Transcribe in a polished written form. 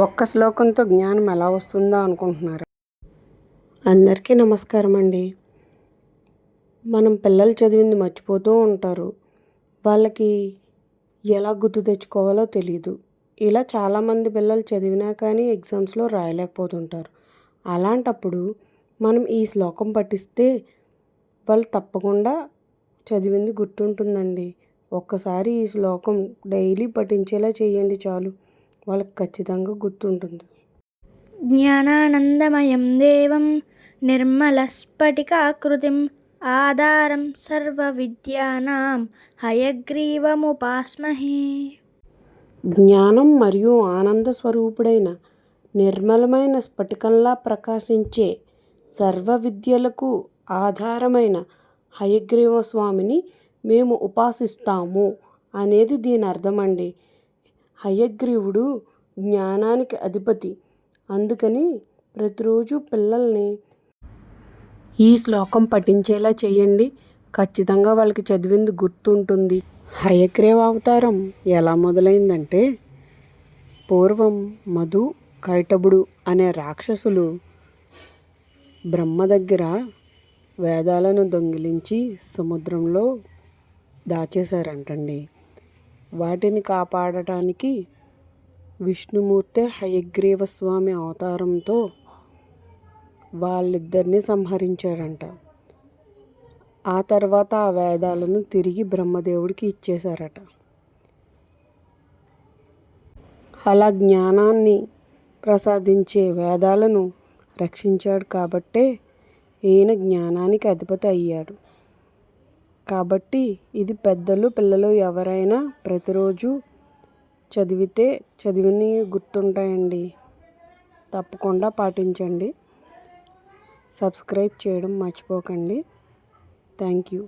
ఒక్క శ్లోకంతో జ్ఞానం ఎలా వస్తుందో అనుకుంటున్నారు. అందరికీ నమస్కారం అండి. మనం పిల్లలు చదివింది మర్చిపోతూ ఉంటారు. వాళ్ళకి ఎలా గుర్తు తెచ్చుకోవాలో తెలియదు. ఇలా చాలామంది పిల్లలు చదివినా కానీ ఎగ్జామ్స్లో రాయలేకపోతుంటారు. అలాంటప్పుడు మనం ఈ శ్లోకం పఠిస్తే వాళ్ళు తప్పకుండా చదివింది గుర్తుంటుందండి. ఒక్కసారి ఈ శ్లోకం డైలీ పఠించేలా చేయండి చాలు, వాళ్ళకి ఖచ్చితంగా గుర్తుంటుంది. జ్ఞానానందమయం దేవం నిర్మలస్ఫటికాకృతిం ఆధారం సర్వవిద్యానాం హయగ్రీవముపాస్మహే. జ్ఞానం మరియు ఆనంద స్వరూపుడైన నిర్మలమైన స్ఫటికంలా ప్రకాశించే సర్వ విద్యలకు ఆధారమైన హయగ్రీవ స్వామిని మేము ఉపాసిస్తాము అనేది దీని అర్థం అండి. హయగ్రీవుడు జ్ఞానానికి అధిపతి. అందుకని ప్రతిరోజు పిల్లల్ని ఈ శ్లోకం పఠించేలా చేయండి. ఖచ్చితంగా వాళ్ళకి చదివింది గుర్తుంటుంది. హయగ్రీవ అవతారం ఎలా మొదలైందంటే, పూర్వం మధు, కైటభుడు అనే రాక్షసులు బ్రహ్మ దగ్గర వేదాలను దొంగిలించి సముద్రంలో దాచేశారంటండి. వాటిని కాపాడటానికి విష్ణుమూర్తే హయగ్రీవ స్వామి అవతారంతో వాళ్ళిద్దరిని సంహరించాడంట. ఆ తర్వాత ఆ వేదాలను తిరిగి బ్రహ్మదేవుడికి ఇచ్చేశారట. అలా జ్ఞానాన్ని ప్రసాదించే వేదాలను రక్షించాడు కాబట్టే ఈయన జ్ఞానానికి అధిపతి అయ్యాడు. కాబట్టి ఇది పెద్దలు పిల్లలు ఎవరైనా ప్రతిరోజు చదివితే చదివిని గుర్తుంటాయండి. తప్పకుండా పాటించండి. సబ్స్క్రైబ్ చేయడం మర్చిపోకండి. Thank you.